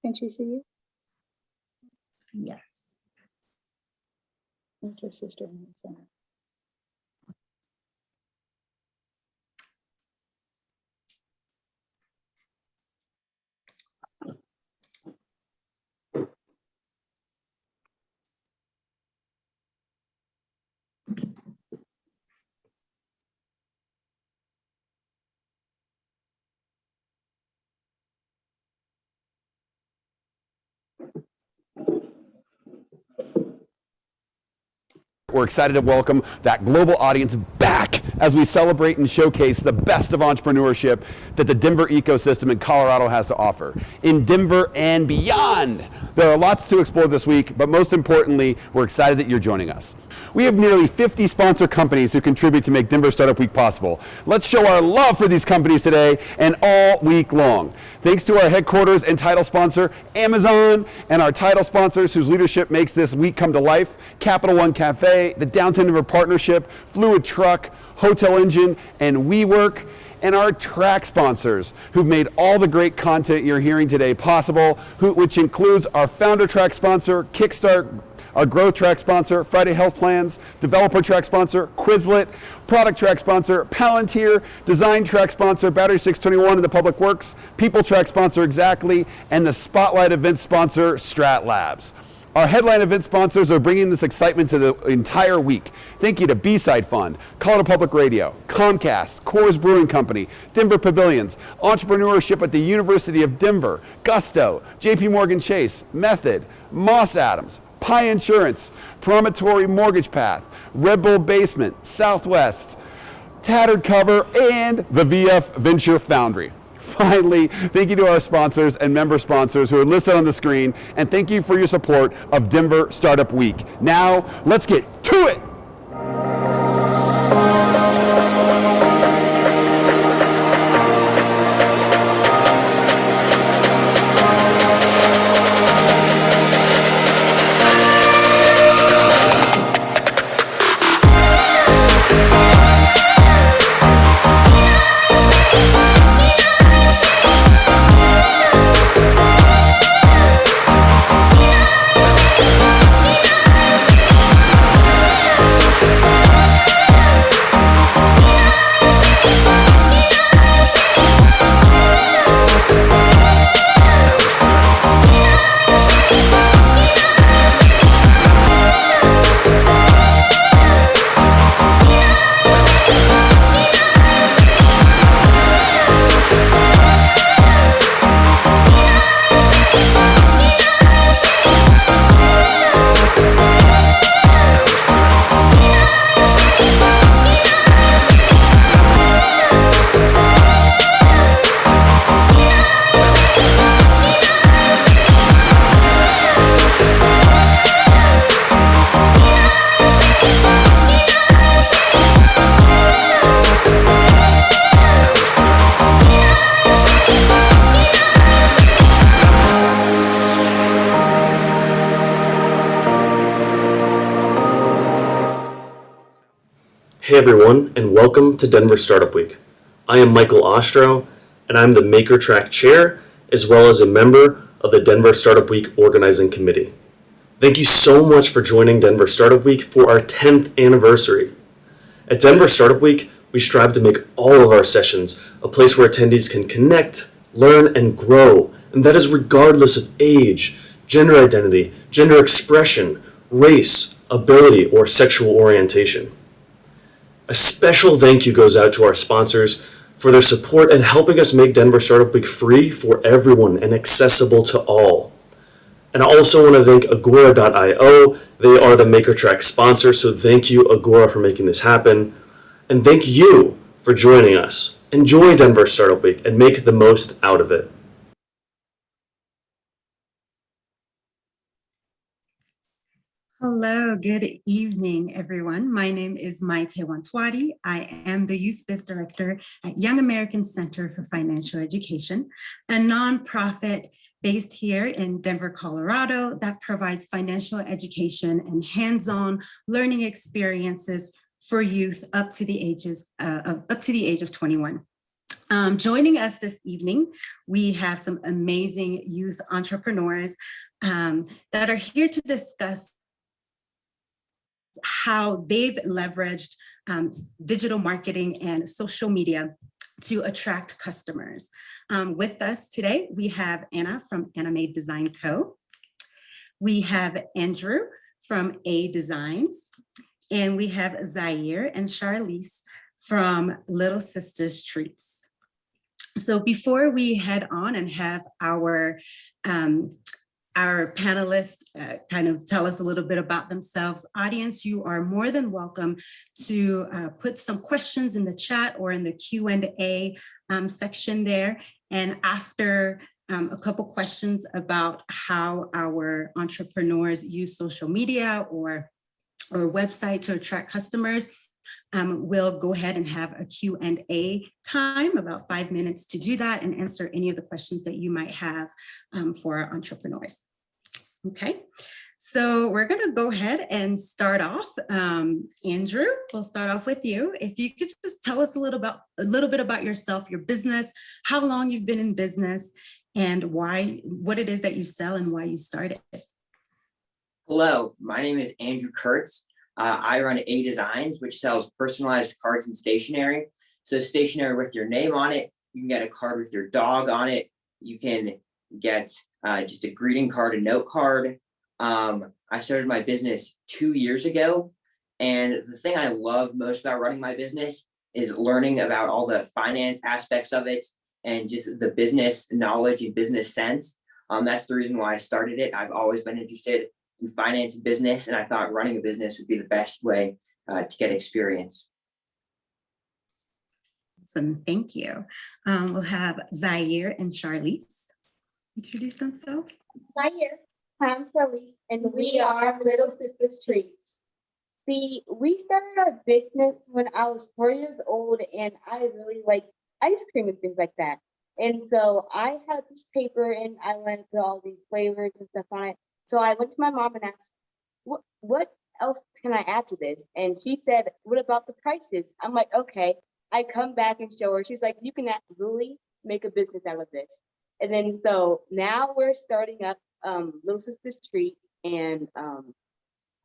Can she see you? Yes. That's her sister in the center. We're excited to welcome that global audience back as we celebrate and showcase the best of entrepreneurship that the Denver ecosystem in Colorado has to offer. In Denver and beyond, there are lots to explore this week, but most importantly, we're excited that you're joining us. We have nearly 50 sponsor companies who contribute to make Denver Startup Week possible. Let's show our love for these companies today and all week long. Thanks to our headquarters and title sponsor, Amazon, and our title sponsors whose leadership makes this week come to life, Capital One Cafe, the Downtown Denver Partnership, Fluid Truck, Hotel Engine, and WeWork, and our track sponsors who've made all the great content you're hearing today possible, which includes our founder track sponsor, Kickstart, our growth track sponsor, Friday Health Plans, developer track sponsor, Quizlet, product track sponsor, Palantir, design track sponsor, Battery 621 and the Public Works, people track sponsor, Exactly, and the spotlight event sponsor, Strat Labs. Our headline event sponsors are bringing this excitement to the entire week. Thank you to B-Side Fund, Colorado Public Radio, Comcast, Coors Brewing Company, Denver Pavilions, Entrepreneurship at the University of Denver, Gusto, JP Morgan Chase, Method, Moss Adams, Pi Insurance, Promontory Mortgage Path, Red Bull Basement, Southwest, Tattered Cover, and the VF Venture Foundry. Finally, thank you to our sponsors and member sponsors who are listed on the screen, and thank you for your support of Denver Startup Week. Now, let's get to it. Hey everyone, and welcome to Denver Startup Week. I am Michael Ostro, and I'm the Maker Track Chair, as well as a member of the Denver Startup Week Organizing Committee. Thank you so much for joining Denver Startup Week for our 10th anniversary. At Denver Startup Week, we strive to make all of our sessions a place where attendees can connect, learn, and grow, and that is regardless of age, gender identity, gender expression, race, ability, or sexual orientation. A special thank you goes out to our sponsors for their support and helping us make Denver Startup Week free for everyone and accessible to all. And I also want to thank Agora.io. They are the MakerTrack sponsor, so thank you, Agora, for making this happen. And thank you for joining us. Enjoy Denver Startup Week and make the most out of it. Hello, good evening, everyone. My name is Maite Wantwadi. I am the Youth Biz Director at Young American Center for Financial Education, a nonprofit based here in Denver, Colorado that provides financial education and hands-on learning experiences for youth up to the age of 21. Joining us this evening, we have some amazing youth entrepreneurs that are here to discuss how they've leveraged digital marketing and social media to attract customers. With us today, we have Anna from Anna Made Design Co. We have Andrew from A Designs, and we have Zaire and Charlize from Little Sisters Treats. So before we head on and have our panelists kind of tell us a little bit about themselves, audience, you are more than welcome to put some questions in the chat or in the Q&A section there. And after a couple questions about how our entrepreneurs use social media or website to attract customers, we'll go ahead and have a Q&A time, about 5 minutes to do that and answer any of the questions that you might have for our entrepreneurs. Okay, so we're gonna go ahead and start off. Andrew, we'll start off with you. If you could just tell us a little bit about yourself, your business, how long you've been in business, and what it is that you sell and why you started. Hello, my name is Andrew Kurtz. I run A Designs, which sells personalized cards and stationery. So stationery with your name on it. You can get a card with your dog on it. You can get just a greeting card, a note card. I started my business 2 years ago. And the thing I love most about running my business is learning about all the finance aspects of it and just the business knowledge and business sense. That's the reason why I started it. I've always been interested in finance and business, and I thought running a business would be the best way to get experience. Awesome, thank you. We'll have Zaire and Charlize introduce themselves. Zaire, I'm Charlize, and we are Little Sisters Treats. See, we started our business when I was 4 years old, and I really like ice cream and things like that. And so I had this paper, and I went through all these flavors and stuff on it. So I went to my mom and asked, what else can I add to this? And she said, what about the prices? I'm like, okay. I come back and show her. She's like, you can really make a business out of this. And then so now we're starting up Little Sisters Treats, and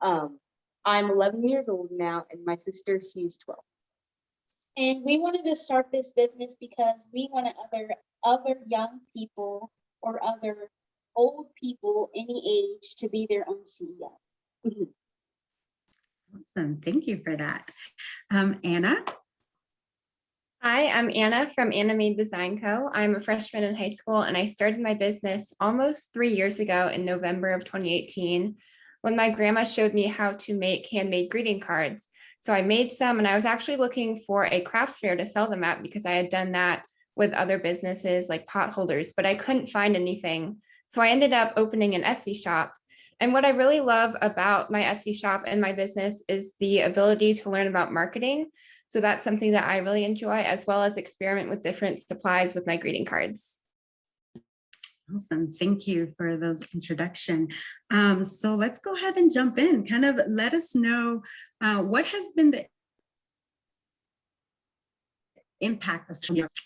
I'm 11 years old now, and my sister, she's 12. And we wanted to start this business because we wanted other young people or other old people any age to be their own CEO. Mm-hmm. Awesome, thank you for that. Anna? Hi, I'm Anna from Anna Made Design Co. I'm a freshman in high school, and I started my business almost 3 years ago in November of 2018 when my grandma showed me how to make handmade greeting cards. So I made some, and I was actually looking for a craft fair to sell them at because I had done that with other businesses like pot holders, but I couldn't find anything. So I ended up opening an Etsy shop. And what I really love about my Etsy shop and my business is the ability to learn about marketing. So that's something that I really enjoy, as well as experiment with different supplies with my greeting cards. Awesome, thank you for those introduction. So let's go ahead and jump in. Kind of let us know what has been the impact of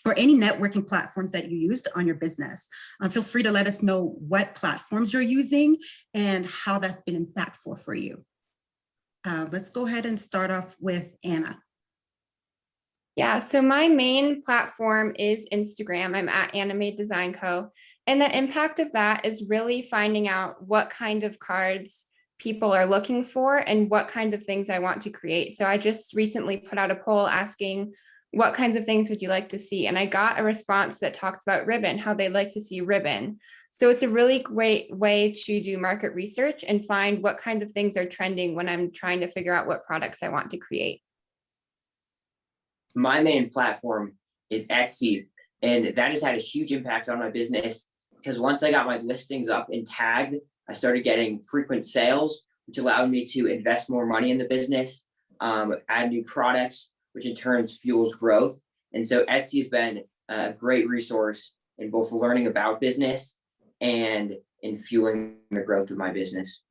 or any networking platforms that you used on your business. Feel free to let us know what platforms you're using and how that's been impactful for you. Let's go ahead and start off with Anna. Yeah, so my main platform is Instagram. I'm at Anna Made Design Co. And the impact of that is really finding out what kind of cards people are looking for and what kind of things I want to create. So I just recently put out a poll asking, what kinds of things would you like to see? And I got a response that talked about ribbon, how they'd like to see ribbon. So it's a really great way to do market research and find what kind of things are trending when I'm trying to figure out what products I want to create. My main platform is Etsy, and that has had a huge impact on my business because once I got my listings up and tagged, I started getting frequent sales, which allowed me to invest more money in the business, add new products, which in turn fuels growth. And so Etsy has been a great resource in both learning about business and in fueling the growth of my business.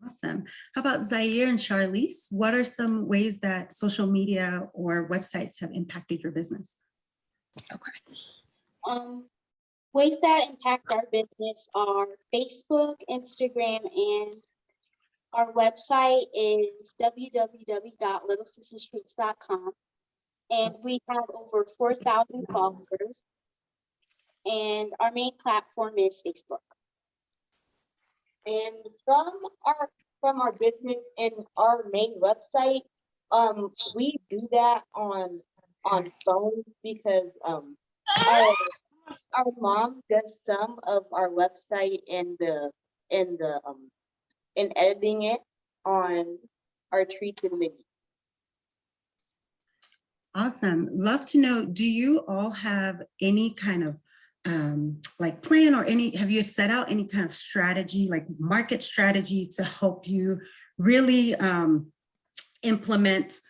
Awesome. How about Zaire and Charlize? What are some ways that social media or websites have impacted your business? Ways that impact our business are Facebook, Instagram, and our website is www.littlesistastreets.com. And we have over 4,000 followers. And our main platform is Facebook. And from our business and our main website, we do that on phone because our mom does some of our website and editing it on our treats and mini. Awesome. Love to know, do you all have any kind of like plan or have you set out any kind of strategy, like market strategy to help you really implement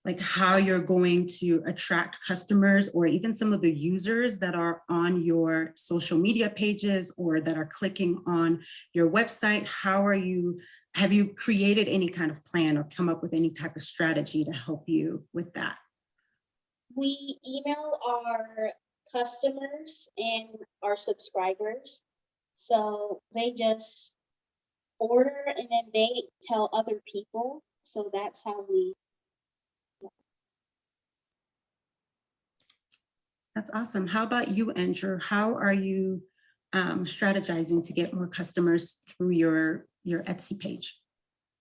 like how you're going to attract customers or even some of the users that are on your social media pages or that are clicking on your website? Have you created any kind of plan or come up with any type of strategy to help you with that? We email our customers and our subscribers. So they just order and then they tell other people. So that's how we. That's awesome. How about you, Andrew? How are you strategizing to get more customers through your Etsy page?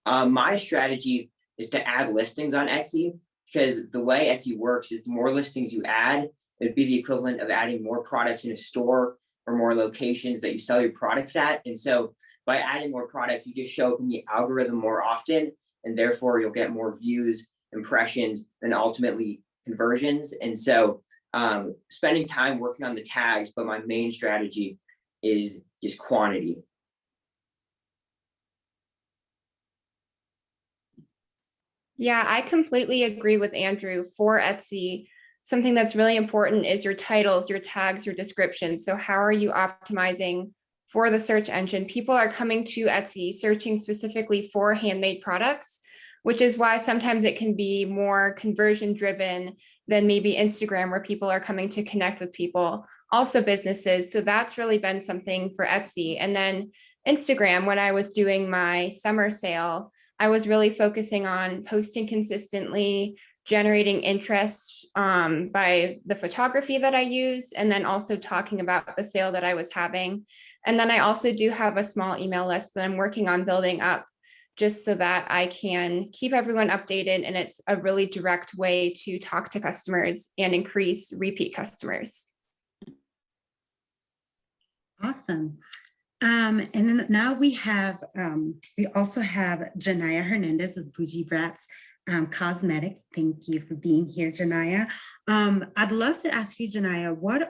My strategy is to add listings on Etsy, because the way Etsy works is the more listings you add, it'd be the equivalent of adding more products in a store or more locations that you sell your products at. And so by adding more products, you just show up in the algorithm more often, and therefore you'll get more views, impressions, and ultimately conversions. And so spending time working on the tags, but my main strategy is just quantity. Yeah, I completely agree with Andrew. For Etsy, something that's really important is your titles, your tags, your descriptions. So how are you optimizing for the search engine? People are coming to Etsy searching specifically for handmade products, which is why sometimes it can be more conversion driven than maybe Instagram, where people are coming to connect with people, also businesses. So that's really been something for Etsy. And then Instagram, when I was doing my summer sale, I was really focusing on posting consistently, generating interest by the photography that I use, and then also talking about the sale that I was having. And then I also do have a small email list that I'm working on building up, just so that I can keep everyone updated. And it's a really direct way to talk to customers and increase repeat customers. Awesome. And then now we also have Janaya Hernandez of Bougie Brats Cosmetics. Thank you for being here, Janaya. I'd love to ask you, Janaya, what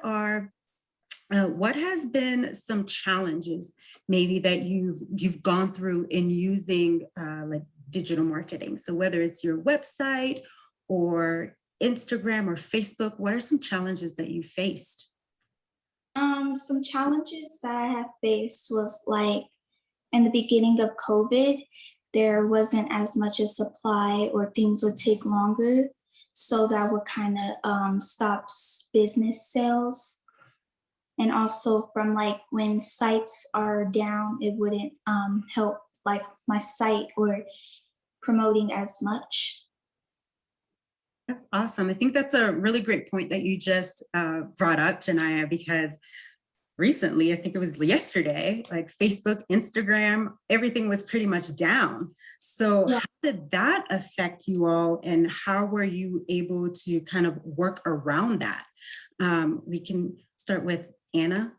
has been some challenges maybe that you've gone through in using like digital marketing? So whether it's your website or Instagram or Facebook, what are some challenges that you faced? Some challenges that I have faced was like in the beginning of COVID, there wasn't as much a supply or things would take longer. So that would kind of stop business sales. And also from like when sites are down, it wouldn't help like my site or promoting as much. That's awesome. I think that's a really great point that you just brought up, Janaya, because recently, I think it was yesterday, like Facebook, Instagram, everything was pretty much down. So Yeah. How did that affect you all, and how were you able to kind of work around that? We can start with Anna.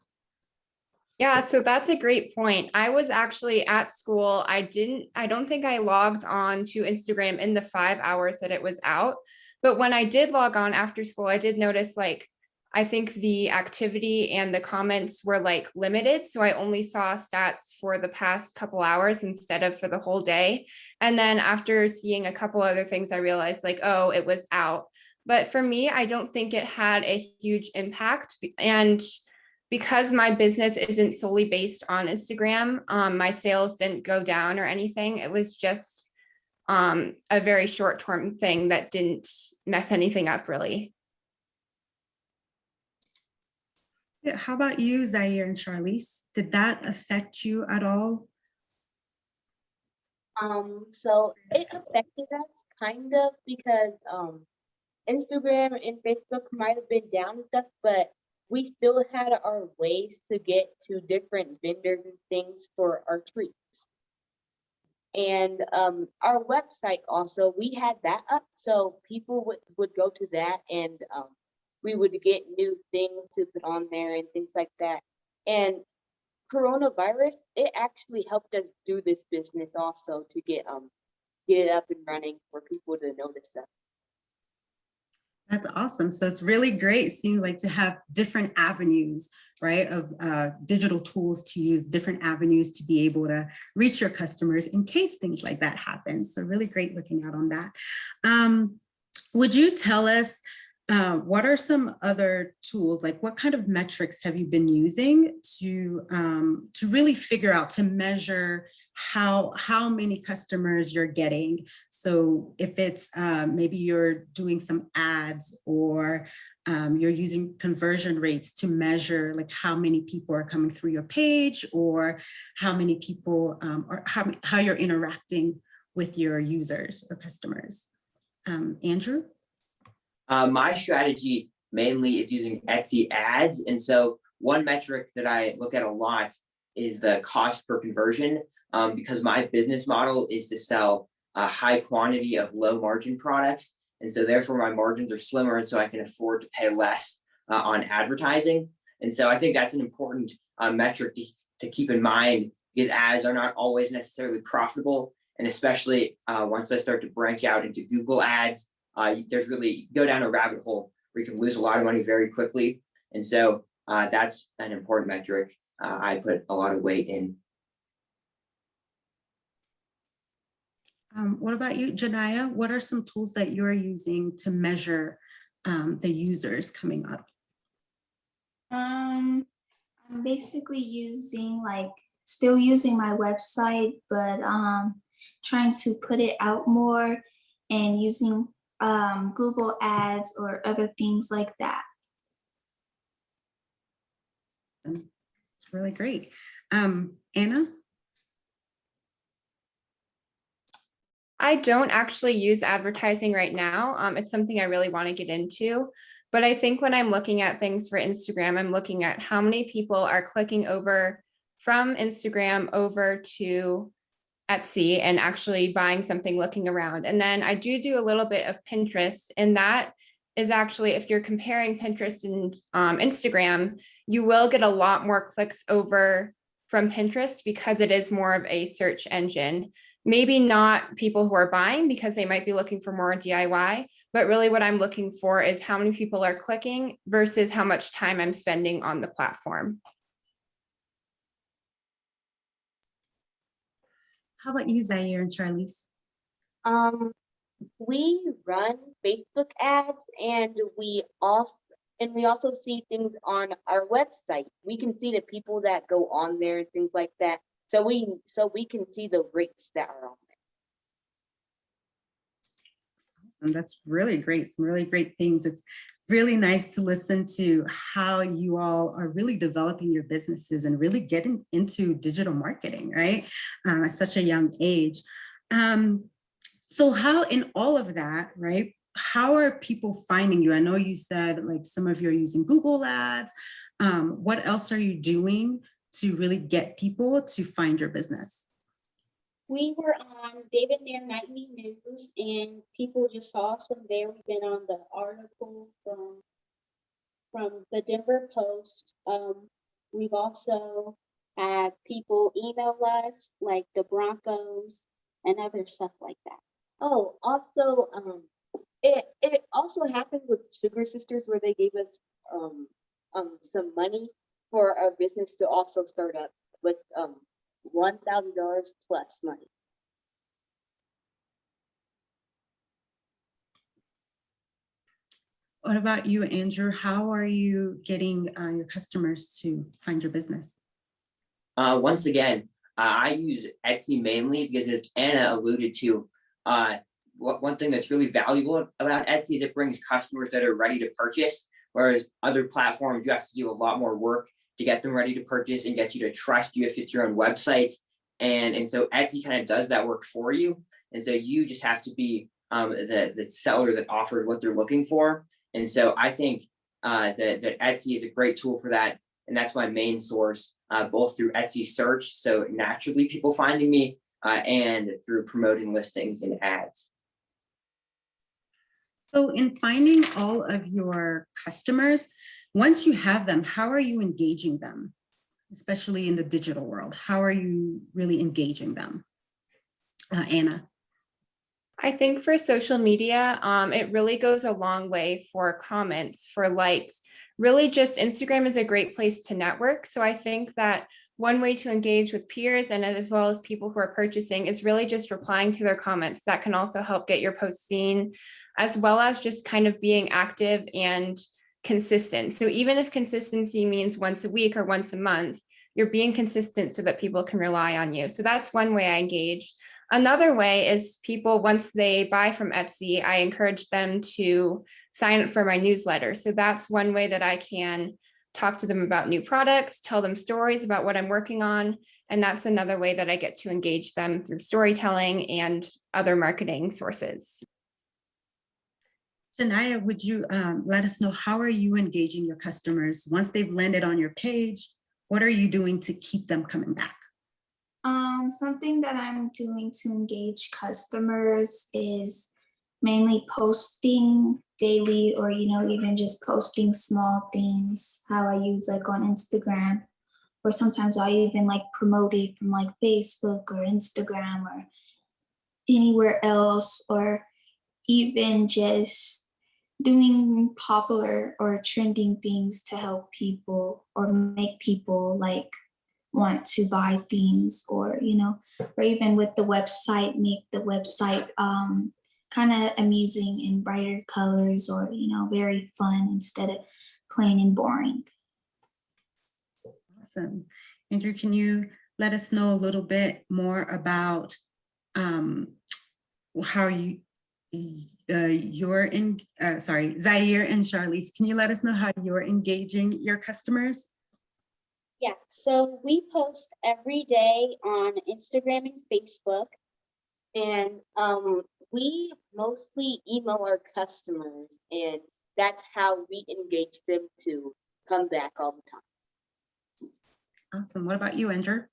Yeah, so that's a great point. I was actually at school. I don't think I logged on to Instagram in the 5 hours that it was out. But when I did log on after school, I did notice like I think the activity and the comments were like limited. So I only saw stats for the past couple hours instead of for the whole day. And then after seeing a couple other things, I realized like, oh, it was out. But for me, I don't think it had a huge impact. And because my business isn't solely based on Instagram, my sales didn't go down or anything. It was just a very short-term thing that didn't mess anything up really. Yeah, how about you, Zaire and Charlize? Did that affect you at all? So it affected us kind of because Instagram and Facebook might have been down and stuff, but we still had our ways to get to different vendors and things for our treats. And our website also, we had that up, so people would go to that, and we would get new things to put on there and things like that. And coronavirus, it actually helped us do this business also to get it up and running for people to notice us. That's awesome. So it's really great, seems like, to have different avenues, right, of digital tools to use, different avenues to be able to reach your customers in case things like that happen. So really great looking out on that. Would you tell us what are some other tools, like what kind of metrics have you been using to really figure out, to measure how many customers you're getting? So if it's maybe you're doing some ads, or you're using conversion rates to measure like how many people are coming through your page, or how many people or how you're interacting with your users or customers. Andrew? My strategy mainly is using Etsy ads. And so one metric that I look at a lot is the cost per conversion, because my business model is to sell a high quantity of low margin products. And so therefore my margins are slimmer, and so I can afford to pay less on advertising. And so I think that's an important metric to keep in mind, because ads are not always necessarily profitable. And especially once I start to branch out into Google ads, there's really, go down a rabbit hole where you can lose a lot of money very quickly. And so that's an important metric I put a lot of weight in. What about you, Janaya? What are some tools that you're using to measure the users coming up? I'm basically still using my website, but trying to put it out more and using Google ads or other things like that. It's really great. Anna? I don't actually use advertising right now. It's something I really want to get into. But I think when I'm looking at things for Instagram, I'm looking at how many people are clicking over from Instagram over to Etsy and actually buying something, looking around. And then I do a little bit of Pinterest, and that is actually, if you're comparing Pinterest and Instagram, you will get a lot more clicks over from Pinterest because it is more of a search engine. Maybe not people who are buying because they might be looking for more DIY, but really what I'm looking for is how many people are clicking versus how much time I'm spending on the platform. How about you, Zaire and Charlize? We run Facebook ads, and we also see things on our website. We can see the people that go on there and things like that. So we can see the rates that are on there. And that's really great. Some really great things. It's really nice to listen to how you all are really developing your businesses and really getting into digital marketing, right? At such a young age. So how, in all of that, right, how are people finding you? I know you said like some of you are using Google ads. What else are you doing to really get people to find your business? We were on David Mayer Nightly News, and people just saw us from there. We've been on the articles from the Denver Post. We've also had people email us, like the Broncos and other stuff like that. Oh, also, It also happened with Sugar Sisters where they gave us some money for our business to also start up with $1,000 plus money. What about you, Andrew? How are you getting your customers to find your business? Once again, I use Etsy mainly because, as Anna alluded to, one thing that's really valuable about Etsy is it brings customers that are ready to purchase, whereas other platforms, you have to do a lot more work to get them ready to purchase and get you to trust you if it's your own website. And so Etsy kind of does that work for you. And so you just have to be the seller that offers what they're looking for. And so I think that Etsy is a great tool for that. And that's my main source, both through Etsy search, so naturally people finding me, and through promoting listings and ads. So in finding all of your customers, once you have them, how are you engaging them? Especially in the digital world, how are you really engaging them? Anna. I think for social media, it really goes a long way for comments, for likes. Really just Instagram is a great place to network. So I think that one way to engage with peers and as well as people who are purchasing is really just replying to their comments. That can also help get your post seen, as well as just kind of being active and consistent. So even if consistency means once a week or once a month, you're being consistent so that people can rely on you. So that's one way I engage. Another way is people, once they buy from Etsy, I encourage them to sign up for my newsletter. So that's one way that I can talk to them about new products, tell them stories about what I'm working on. And that's another way that I get to engage them through storytelling and other marketing sources. Janaya, would you let us know, how are you engaging your customers? Once they've landed on your page, what are you doing to keep them coming back? Something that I'm doing to engage customers is mainly posting daily, or even just posting small things, how I use like on Instagram, or sometimes I even like promote it from like Facebook or Instagram or anywhere else, or even just doing popular or trending things to help people or make people like want to buy things, or or even with the website, make the website kind of amusing in brighter colors, or very fun instead of plain and boring. Awesome. Andrew, can you let us know a little bit more about how you're in, Zaire and Charlize, can you let us know how you're engaging your customers? Yeah, so we post every day on Instagram and Facebook. And we mostly email our customers, and that's how we engage them to come back all the time. Awesome. What about you, Andrew?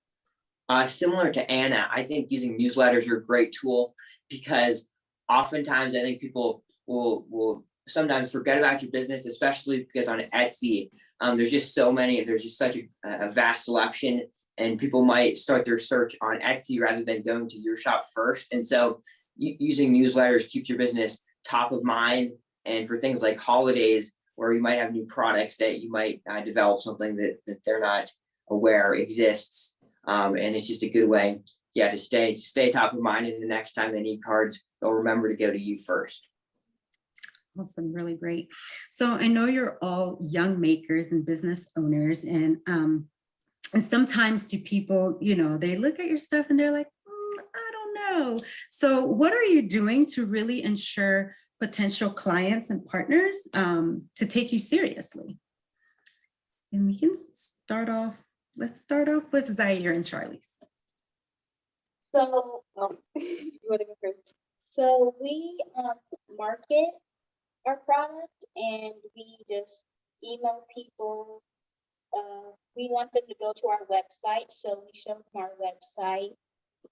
Similar to Anna, I think using newsletters are a great tool because oftentimes I think people will sometimes forget about your business, especially because on Etsy, there's just so many, there's just such a vast selection, and people might start their search on Etsy rather than going to your shop first. And so using newsletters keeps your business top of mind. And for things like holidays, where you might have new products that you might develop something that they're not aware exists. And it's just a good way, to stay top of mind. And the next time they need cards, they'll remember to go to you first. Awesome, really great. So I know you're all young makers and business owners, and sometimes do people, they look at your stuff and they're like, I don't know. So what are you doing to really ensure potential clients and partners to take you seriously? And we can let's start off with Zaire and Charlize. So, you want to go first? So we market our product, and we just email people. We want them to go to our website, so we show them our website,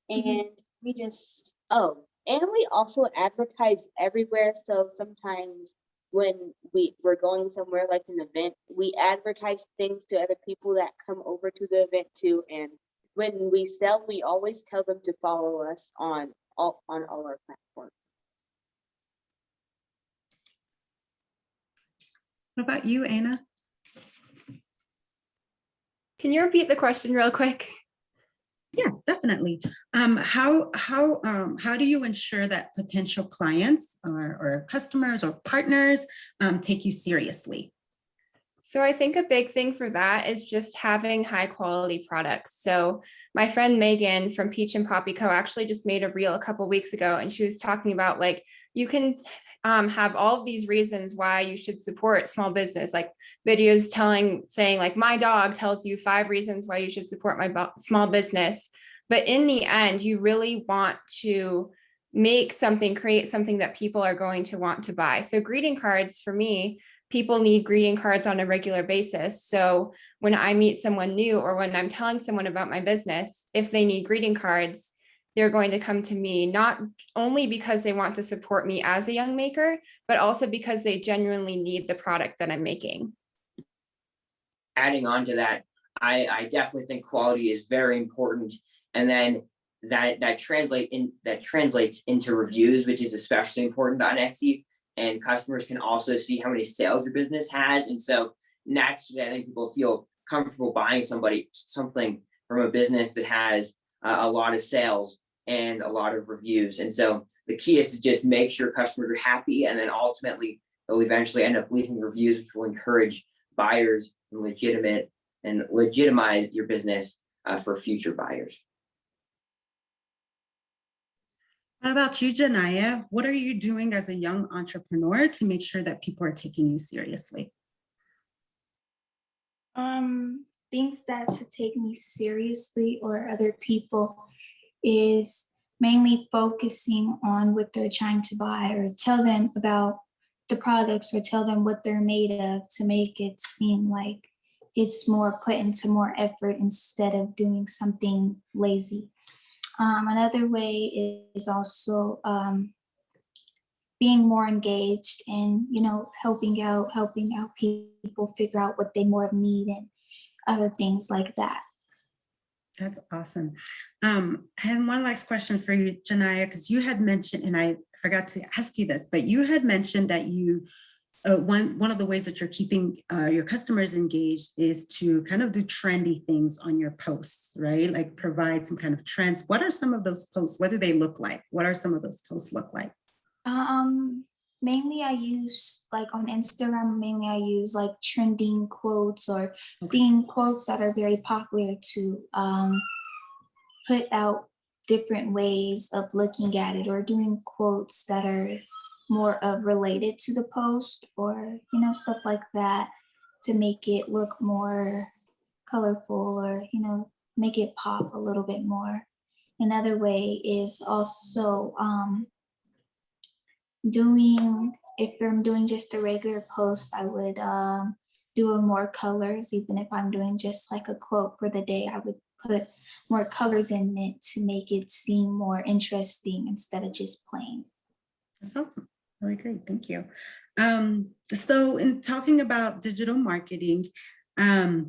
and we just and we also advertise everywhere. So sometimes when we're going somewhere like an event, we advertise things to other people that come over to the event too. And when we sell, we always tell them to follow us on all our platforms. What about you, Anna? Can you repeat the question real quick? Yes, definitely. How do you ensure that potential clients or customers or partners take you seriously? So I think a big thing for that is just having high quality products. So my friend Megan from Peach and Poppy Co. actually just made a reel a couple weeks ago, and she was talking about like you can have all of these reasons why you should support small business, like videos saying like my dog tells you 5 reasons why you should support my small business. But in the end, you really want to create something that people are going to want to buy. So greeting cards for me, people need greeting cards on a regular basis. So when I meet someone new or when I'm telling someone about my business, if they need greeting cards, they're going to come to me, not only because they want to support me as a young maker, but also because they genuinely need the product that I'm making. Adding on to that, I definitely think quality is very important. And then that translates into reviews, which is especially important on Etsy. And customers can also see how many sales your business has. And so naturally, I think people feel comfortable buying something from a business that has a lot of sales and a lot of reviews. And so the key is to just make sure customers are happy, and then ultimately they'll eventually end up leaving reviews, which will encourage buyers and legitimize your business for future buyers. What about you, Janaya? What are you doing as a young entrepreneur to make sure that people are taking you seriously? Things that to take me seriously or other people is mainly focusing on what they're trying to buy, or tell them about the products, or tell them what they're made of, to make it seem like it's more put into more effort instead of doing something lazy. Another way is also being more engaged and, helping out people figure out what they more need and other things like that. That's awesome. And one last question for you, Janaya, because you had mentioned, and I forgot to ask you this, but you had mentioned that you one of the ways that you're keeping your customers engaged is to kind of do trendy things on your posts, right? Like provide some kind of trends. What are some of those posts? What do they look like? What are some of those posts look like? Mainly I use, like on Instagram, I use like trending quotes or theme quotes that are very popular to put out different ways of looking at it, or doing quotes that are more of related to the post, or stuff like that, to make it look more colorful, or make it pop a little bit more. Another way is also if I'm doing just a regular post, I would do more colors. Even if I'm doing just like a quote for the day, I would put more colors in it to make it seem more interesting instead of just plain. That's awesome. Really great. Thank you. So in talking about digital marketing, I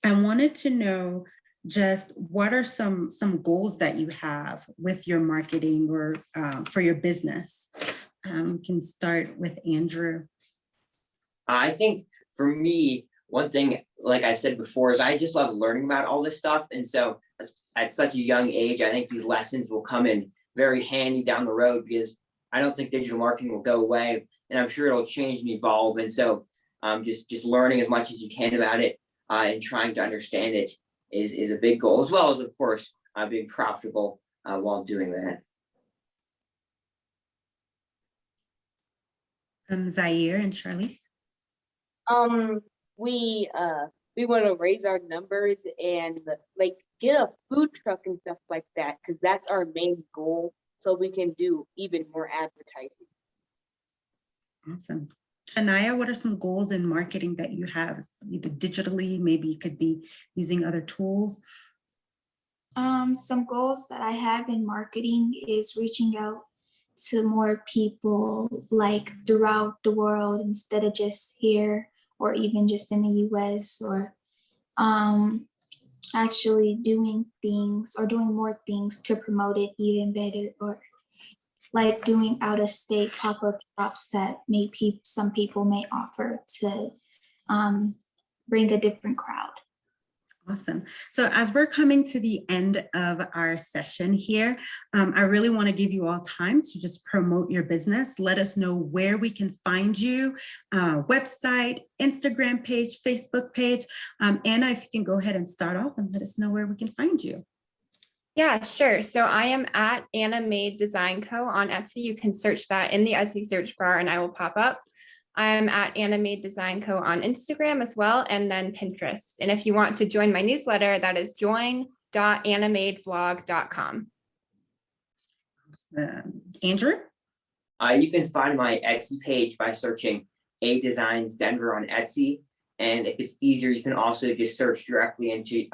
wanted to know just what are some goals that you have with your marketing or for your business. We can start with Andrew. I think for me, one thing, like I said before, is I just love learning about all this stuff. And so at such a young age, I think these lessons will come in very handy down the road, because I don't think digital marketing will go away, and I'm sure it'll change and evolve. And so just learning as much as you can about it and trying to understand it is a big goal, as well as, of course, being profitable while doing that. Zaire and Charlize. We want to raise our numbers and like get a food truck and stuff like that, because that's our main goal, so we can do even more advertising. Awesome. Anaya, what are some goals in marketing that you have, either digitally, maybe you could be using other tools? Some goals that I have in marketing is reaching out to more people like throughout the world, instead of just here or even just in the US, or actually doing things or doing more things to promote it even better. Or like doing out of state pop-up shops that some people may offer to bring a different crowd. Awesome. So as we're coming to the end of our session here, I really want to give you all time to just promote your business. Let us know where we can find you, website, Instagram page, Facebook page. Anna, if you can go ahead and start off and let us know where we can find you. Yeah, sure. So I am at Anna Made Design Co. on Etsy. You can search that in the Etsy search bar and I will pop up. I'm at Anna Made Design Co. on Instagram as well, and then Pinterest. And if you want to join my newsletter, that is join.animadeblog.com. Andrew? You can find my Etsy page by searching A Designs Denver on Etsy. And if it's easier, you can also just search directly into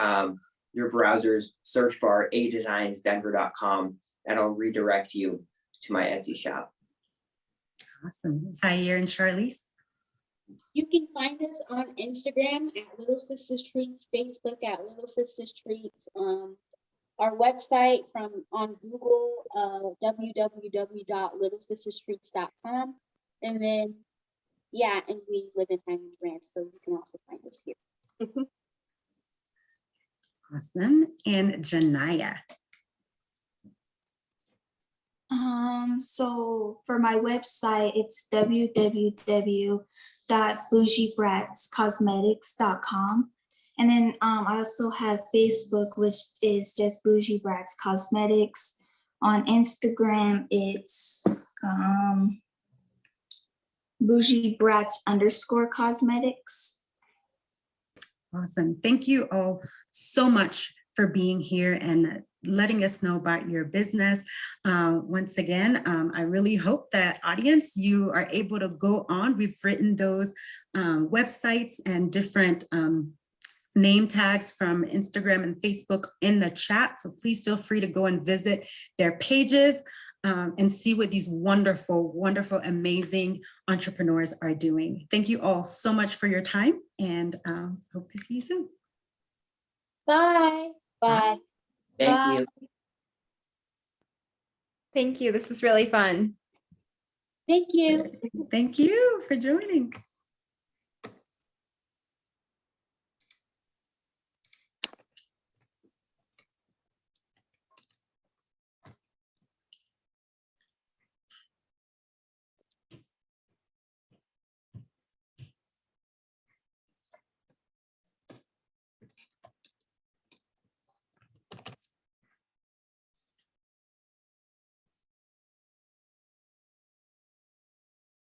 your browser's search bar, adesignsdenver.com. That'll redirect you to my Etsy shop. Awesome. Zaire and Charlize? You can find us on Instagram at Little Sisters Treats, Facebook at Little Sisters Treats, our website on Google, www.littlesisterstreats.com. And then, yeah, and we live in Highlands Ranch, so you can also find us here. Awesome. And Janaya? So for my website, it's www.bougiebratscosmetics.com. And then I also have Facebook, which is just Bougie Brats Cosmetics. On Instagram, it's Bougie Brats _cosmetics. Awesome. Thank you all so much for being here and letting us know about your business. Once again, I really hope that audience, you are able to go on. We've written those websites and different name tags from Instagram and Facebook in the chat. So please feel free to go and visit their pages and see what these wonderful, wonderful, amazing entrepreneurs are doing. Thank you all so much for your time and hope to see you soon. Bye. Bye. Thank you. Thank you. This was really fun. Thank you. Thank you for joining.